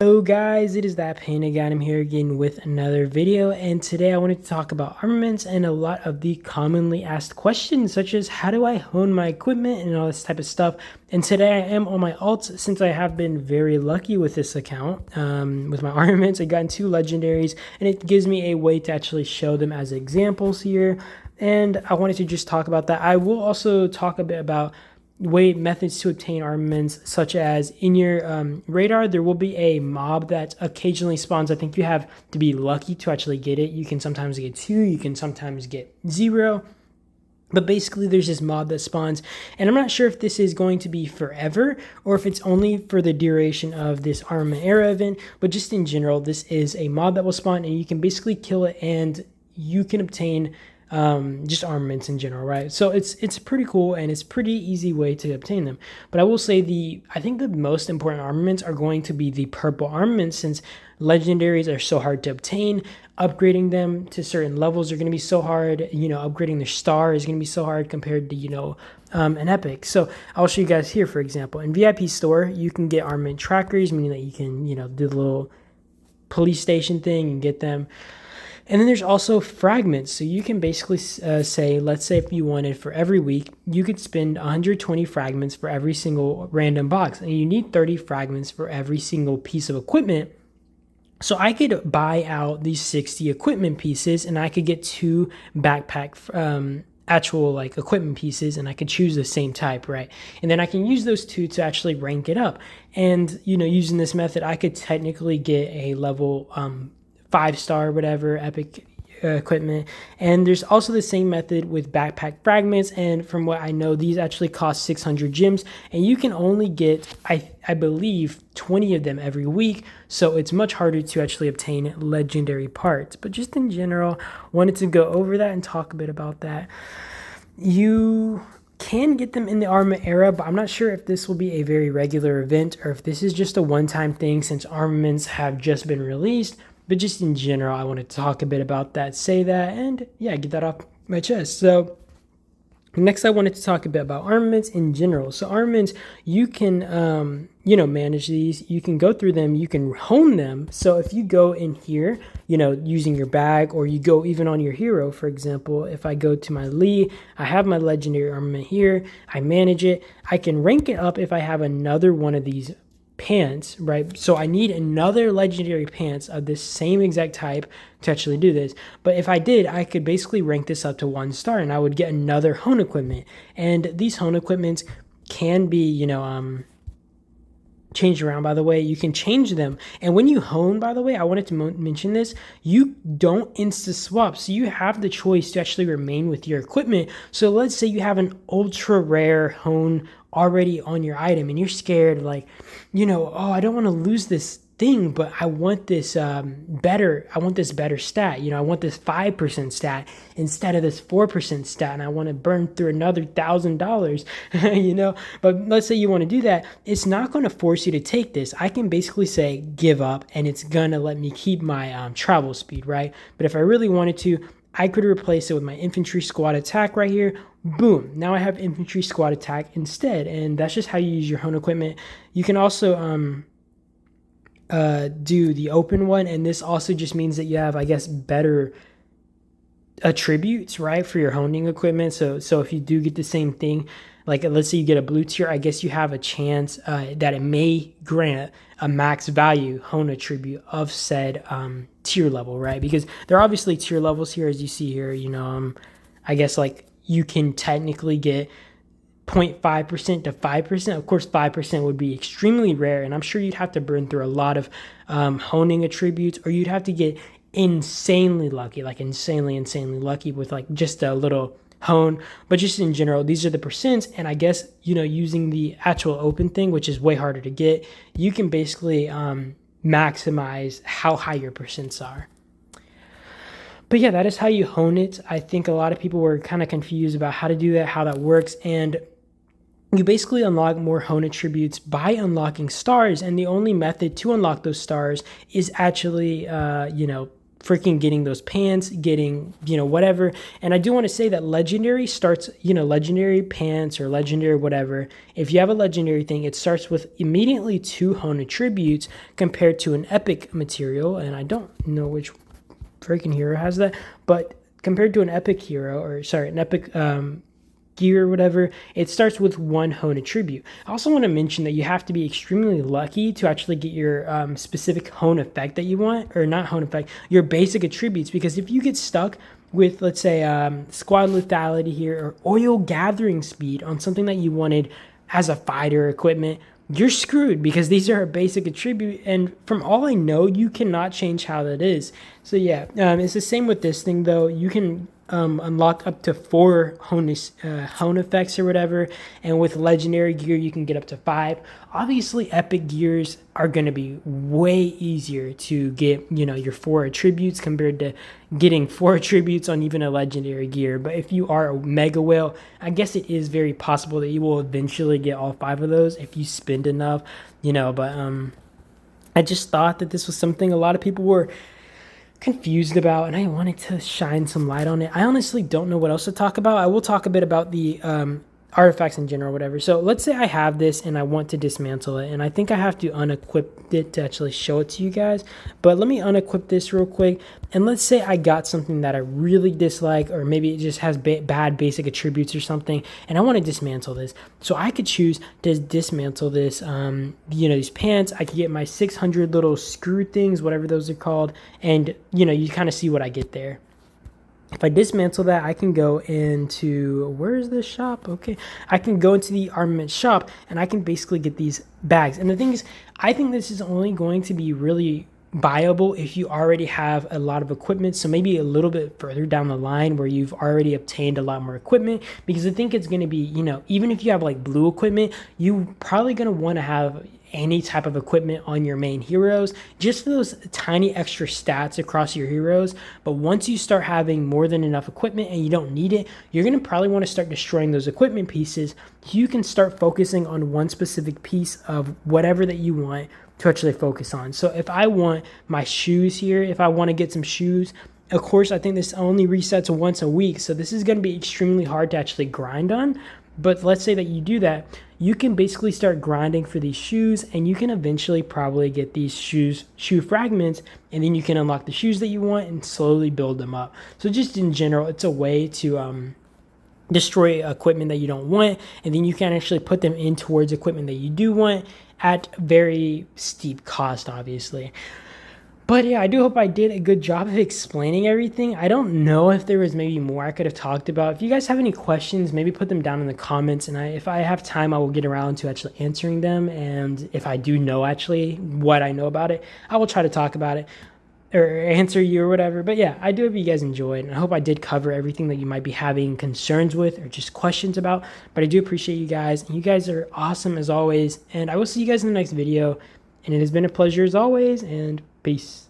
Hello guys, it is that Pain again. I'm here again with another video, and today I wanted to talk about armaments and a lot of the commonly asked questions such as how do I hone my equipment and all this type of stuff. And today I am on my alts since I have been very lucky with this account. With my armaments, I got 2 legendaries and it gives me a way to actually show them as examples here. And I wanted to just talk about that. I will also talk a bit about methods to obtain armaments, such as in your radar there will be a mob that occasionally spawns. I think you have to be lucky to actually get it. You can sometimes get 2, you can sometimes get 0, but basically there's this mob that spawns, and I'm not sure if this is going to be forever or if it's only for the duration of this armament era event, but just in general this is a mob that will spawn and you can basically kill it and you can obtain just armaments in general, right? So it's pretty cool and it's pretty easy way to obtain them. But I will say I think the most important armaments are going to be the purple armaments, since legendaries are so hard to obtain. Upgrading them to certain levels are going to be so hard. Upgrading their star is going to be so hard compared to an epic. So I'll show you guys here. For example, in VIP store you can get armament trackers, meaning that you can do the little police station thing and get them. And then there's also fragments. So you can basically say, let's say if you wanted for every week, you could spend 120 fragments for every single random box. And you need 30 fragments for every single piece of equipment. So I could buy out these 60 equipment pieces and I could get 2 backpack actual equipment pieces, and I could choose the same type, right? And then I can use those 2 to actually rank it up. And using this method, I could technically get a level 5-star whatever epic equipment. And there's also the same method with backpack fragments, and from what I know these actually cost 600 gems, and you can only get I believe 20 of them every week, so it's much harder to actually obtain legendary parts. But just in general, wanted to go over that and talk a bit about that. You can get them in the armament era, but I'm not sure if this will be a very regular event or if this is just a one-time thing since armaments have just been released. But just in general, I want to talk a bit about that, say that, and yeah, get that off my chest. So next I wanted to talk a bit about armaments in general. So armaments, you can manage these, you can go through them, you can hone them. So if you go in here, using your bag, or you go even on your hero, for example, if I go to my Lee, I have my legendary armament here, I manage it, I can rank it up if I have another one of these pants, right? So I need another legendary pants of this same exact type to actually do this. But if I did, I could basically rank this up to 1 star and I would get another hone equipment. And these hone equipments can be changed around. By the way, you can change them, and when you hone, by the way, I wanted to mention this, you don't insta swap, so you have the choice to actually remain with your equipment. So let's say you have an ultra rare hone already on your item and you're scared, oh, I don't want to lose this thing, but I want this better stat. I want this 5% stat instead of this 4% stat, and I want to burn through another $1,000, but let's say you want to do that. It's not going to force you to take this. I can basically say give up and it's gonna let me keep my travel speed, right? But if I really wanted to, I could replace it with my infantry squad attack right here. Boom, now I have infantry squad attack instead. And that's just how you use your hone equipment. You can also do the open one, and this also just means that you have, I guess, better attributes, right, for your honing equipment. So if you do get the same thing, let's say you get a blue tier, I guess you have a chance that it may grant a max value hone attribute of said tier level, right? Because there are obviously tier levels here, as you see here. I guess you can technically get 0.5% to 5%. Of course, 5% would be extremely rare, and I'm sure you'd have to burn through a lot of honing attributes, or you'd have to get insanely lucky, insanely lucky with just a little hone. But just in general, these are the percents, and I guess using the actual open thing, which is way harder to get, you can basically maximize how high your percents are. But yeah, that is how you hone it. I think a lot of people were kind of confused about how to do that, how that works, and you basically unlock more hone attributes by unlocking stars, and the only method to unlock those stars is actually freaking getting those pants, getting, whatever. And I do want to say that legendary starts, legendary pants or legendary whatever. If you have a legendary thing, it starts with immediately 2 hone attributes compared to an epic material. And I don't know which freaking hero has that, but compared to an epic hero, or sorry, an epic gear or whatever, it starts with 1 hone attribute. I also want to mention that you have to be extremely lucky to actually get your specific hone effect that you want, or not hone effect, your basic attributes, because if you get stuck with, let's say, squad lethality here, or oil gathering speed on something that you wanted as a fighter equipment, you're screwed, because these are a basic attribute, and from all I know, you cannot change how that is. So yeah, it's the same with this thing though. You can unlock up to 4 hone effects or whatever, and with legendary gear you can get up to 5. Obviously epic gears are going to be way easier to get, your 4 attributes compared to getting 4 attributes on even a legendary gear. But if you are a mega whale, I guess it is very possible that you will eventually get all 5 of those if you spend enough, but I just thought that this was something a lot of people were confused about, and I wanted to shine some light on it. I honestly don't know what else to talk about. I will talk a bit about the artifacts in general, whatever. So let's say I have this and I want to dismantle it, and I think I have to unequip it to actually show it to you guys. But let me unequip this real quick, and let's say I got something that I really dislike, or maybe it just has bad basic attributes or something, and I want to dismantle this. So I could choose to dismantle this, these pants. I could get my 600 little screw things, whatever those are called, and you kind of see what I get there. If I dismantle that, I can go into, where's the shop? Okay, I can go into the armament shop, and I can basically get these bags. And the thing is, I think this is only going to be really viable if you already have a lot of equipment, so maybe a little bit further down the line where you've already obtained a lot more equipment, because I think it's going to be, even if you have like blue equipment, you probably going to want to have any type of equipment on your main heroes, just for those tiny extra stats across your heroes. But once you start having more than enough equipment and you don't need it, you're going to probably want to start destroying those equipment pieces. You can start focusing on one specific piece of whatever that you want to actually focus on. So if I want my shoes here, if I want to get some shoes, of course, I think this only resets once a week, so this is going to be extremely hard to actually grind on. But let's say that you do that, you can basically start grinding for these shoes, and you can eventually probably get these shoe fragments, and then you can unlock the shoes that you want and slowly build them up. So just in general, it's a way to destroy equipment that you don't want, and then you can actually put them in towards equipment that you do want at very steep cost, obviously. But yeah, I do hope I did a good job of explaining everything. I don't know if there was maybe more I could have talked about. If you guys have any questions, maybe put them down in the comments, and if I have time, I will get around to actually answering them. And if I do know actually what I know about it, I will try to talk about it or answer you or whatever. But yeah, I do hope you guys enjoyed, and I hope I did cover everything that you might be having concerns with or just questions about. But I do appreciate you guys, and you guys are awesome as always, and I will see you guys in the next video. And it has been a pleasure as always, and peace.